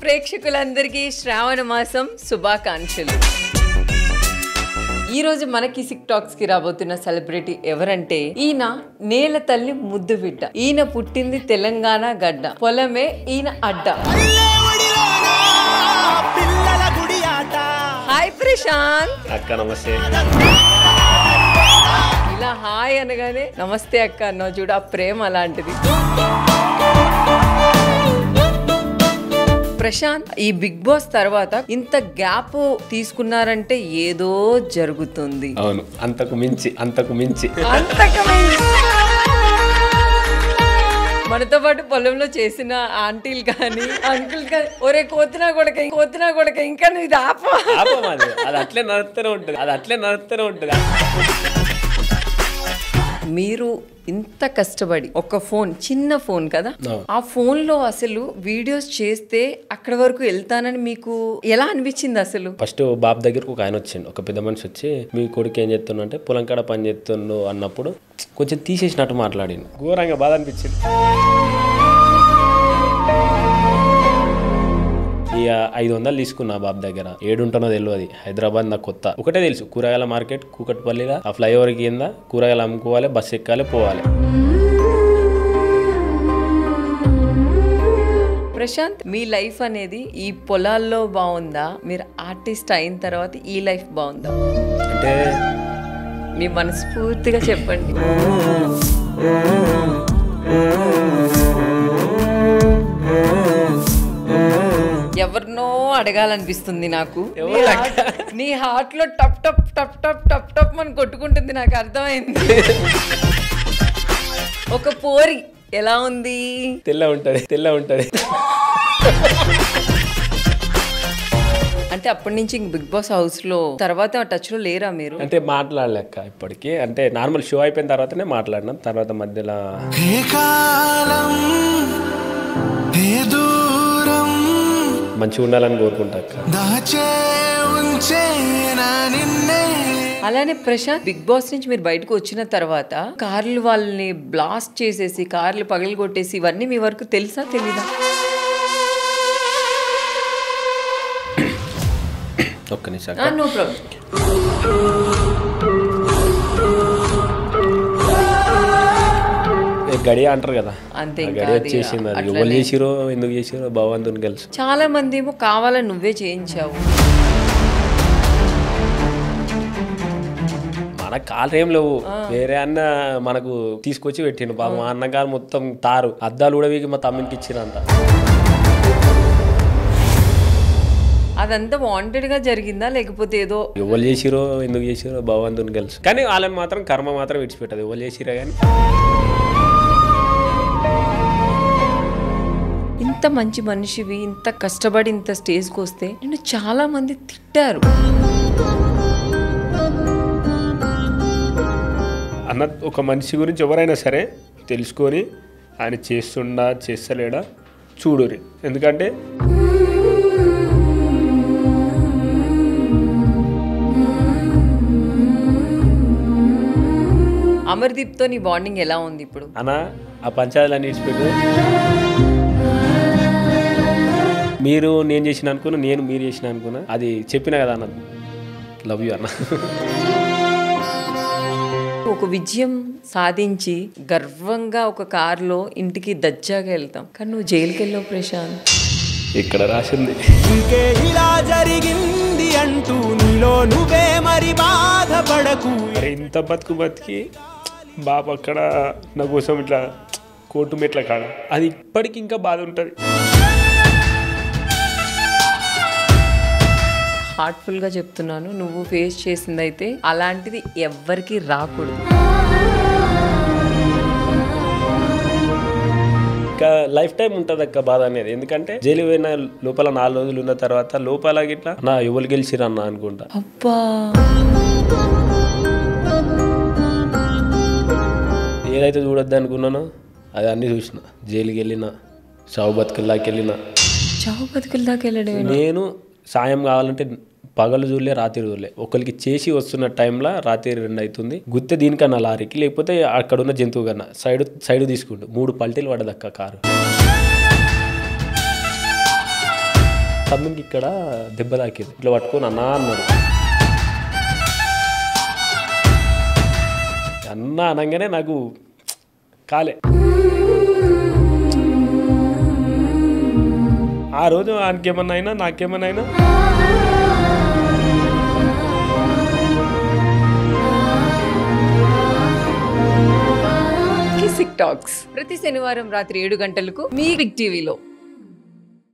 ప్రేక్షకులందరికీ శ్రావణ మాసం శుభాకాంక్షలు. ఈ రోజు మన కిసిక్ టాక్స్ కి రాబోతున్న సెలబ్రిటీ ఎవరంటే ఈయన నేల తల్లి ముద్దు బిడ్డ. ఈయన పుట్టింది తెలంగాణ గడ్డ, పొలమే ఈయన అడ్డ. హాయ్ ప్రశాంత్ అక్క. నమస్తే. ఇలా హాయ్ అనగానే నమస్తే అక్క అన్నావు చూడు, ఆ ప్రేమ అలాంటిది. ప్రశాంత్, ఈ బిగ్ బాస్ తర్వాత ఇంత గ్యాప్ తీసుకున్నారంటే ఏదో జరుగుతుంది. అవును, అంతకు మించి మనతో పాటు పొలంలో చేసిన ఆంటీలు కానీ అంకుల్ కానీ ఒరే కోతినా కొడక ఇంకా నువ్వు ఇది అది అట్లే నడుస్తూనే ఉంటుంది. మీరు ఇంత కష్టపడి ఒక ఫోన్, చిన్న ఫోన్ కదా, ఆ ఫోన్ లో అసలు వీడియోస్ చేస్తే అక్కడ వరకు వెళ్తానని మీకు ఎలా అనిపించింది? అసలు ఫస్ట్ బాబు దగ్గరకు ఒక ఆయన వచ్చిండు, ఒక పెద్ద మనిషి వచ్చి మీ కొడుకు ఏం చేస్తున్నా అంటే పొలం కాడ పని చేస్తుండు అన్నప్పుడు కొంచెం తీసేసినట్టు మాట్లాడిండు. ఘోరంగా బాధ అనిపించింది. ఇక 500 తీసుకున్నా బాబు దగ్గర. ఏడుంటానో తెలియదు, హైదరాబాద్ నాకు కొత్త. ఒకటే తెలుసు, కూరగాయల మార్కెట్ కూకట్పల్లిలో ఆ ఫ్లైఓవర్ కింద కూరగాయలు అమ్ముకోవాలి, బస్సు ఎక్కాలి, పోవాలి. ప్రశాంత్, మీ లైఫ్ అనేది ఈ పొలాల్లో బాగుందా, మీరు ఆర్టిస్ట్ అయిన తర్వాత ఈ లైఫ్ బాగుందా? అంటే మీ మనస్ఫూర్తిగా చెప్పండి. ఎవరినో అడగాలనిపిస్తుంది నాకు. నీ హార్ట్ లో టప్ టప్ టప్ టప్ టప్ టప్ అని కొట్టుకుంటుంది, నాకు అర్థమైంది. ఒక పోరి ఎలా ఉంది? తెల్ల ఉంటది. అంటే అప్పటి నుంచి బిగ్ బాస్ హౌస్ లో తర్వాత టచ్ లో లేరా మీరు? అంటే మాట్లాడలేక ఇప్పటికి, అంటే నార్మల్ షో అయిపోయిన తర్వాతనే మాట్లాడినాం. తర్వాత మధ్యలో మంచిగా ఉండాలని కోరుకుంటా. అలానే ప్రశాంత్, బిగ్ బాస్ నుంచి మీరు బయటకు వచ్చిన తర్వాత కార్లు వాళ్ళని బ్లాస్ట్ చేసేసి కార్లు పగలు కొట్టేసి ఇవన్నీ మీ వరకు తెలుసా తెలీదా? ఒక్క నిమిషం. No problem. గడియ అంటారు కదా, అంతే. గడియ వచ్చేసింది. అది ఎవరు చేసిరో ఎందుకు చేసిరో భగవంతుని తెలుసు. చాలా మంది ఏమో కావాలని నువ్వే చేయించావు. మన కాళ్ళు ఏం లేవు, వేరే అన్న మనకు తీసుకొచ్చి పెట్టిండు. బాబు మా అన్నగారు మొత్తం తారు అద్దాలు కూడా వీకి మా తమ్మునికి ఇచ్చినంత. అదంతా వాంటెడ్ గా జరిగిందా లేకపోతే ఏదో? ఎవరు చేసిరో ఎందుకు చేసిరో భగవంతుని తెలుసు. కానీ వాళ్ళని మాత్రం కర్మ మాత్రం విడిచిపెట్టదు. ఎవరు చేసిరా కానీ. ఇంత మంచి మనిషివి, ఇంత కష్టపడి ఇంత స్టేజ్కి వస్తే నిన్ను చాలా మంది తిట్టారు. అన్న, ఒక మనిషి గురించి ఎవరైనా సరే తెలుసుకొని ఆయన చేస్తుండా చేస్తలేడా చూడురి. ఎందుకంటే అమర్దీప్ తో నీ బాండింగ్ ఎలా ఉంది ఇప్పుడు? అన్న, ఆ పంచాయతీలన్నీ ఇచ్చిపెట్టు. మీరు నేను చేసిన అనుకున్నా, నేను మీరు చేసిన అనుకున్నా. అది చెప్పినా కదా అన్న, లవ్ యూ అన్న. ఒక విజయం సాధించి గర్వంగా ఒక కారులో ఇంటికి దజ్జాగా వెళ్తాం, కానీ నువ్వు జైలుకి వెళ్ళావు ప్రశాంత్. ఇక్కడ రాసింది ఇలా జరిగింది అంటూ నీలో నువ్వే మరి బాధపడకు. ఇంత బతికి బాబు అక్కడ నా కోసం ఇట్లా కోర్టు మెట్ల కాడ, అది ఇప్పటికి ఇంకా బాధ ఉంటుంది. హార్ట్ఫుల్ గా చెప్తున్నాను, నువ్వు ఫేస్ చేసింది అయితే అలాంటిది ఎవ్వరికి రాకూడదు. ఇంకా లైఫ్ టైం ఉంటుంది అక్క బాధ అనేది. ఎందుకంటే జైలు పోయిన లోపల 4 రోజులు ఉన్న తర్వాత లోపల గిట్లా నా ఎవరు గెలిచిరా అన్న అనుకుంటా. అబ్బా, ఏదైతే చూడొద్దు అనుకున్నానో అది అన్నీ చూసిన. జైలుకి వెళ్ళిన, చావు బతుకుల దాకా వెళ్ళిన. నేను సాయం కావాలంటే పగలు చూడలే, రాత్రి చూడలే. ఒకరికి చేసి వస్తున్న టైంలో రాత్రి 2 అవుతుంది. గుత్తే దీనికన్నా లారీకి, లేకపోతే అక్కడ ఉన్న జంతువు కన్నా సైడ్ తీసుకుంటూ 3 పల్టీలు పడదక్క కారు. తమ్మునికి ఇక్కడ దెబ్బ తాకింది, ఇట్లా పట్టుకొని అన్నా అన్నాడు. అన్న అనగానే నాకు కాలే. ఆ రోజు ఆయనకేమన్నా అయినా నాకేమన్నా అయినా కిసిక్ టాక్స్ ప్రతి శనివారం రాత్రి 7 గంటలకు మీ బిగ్ టీవీలో.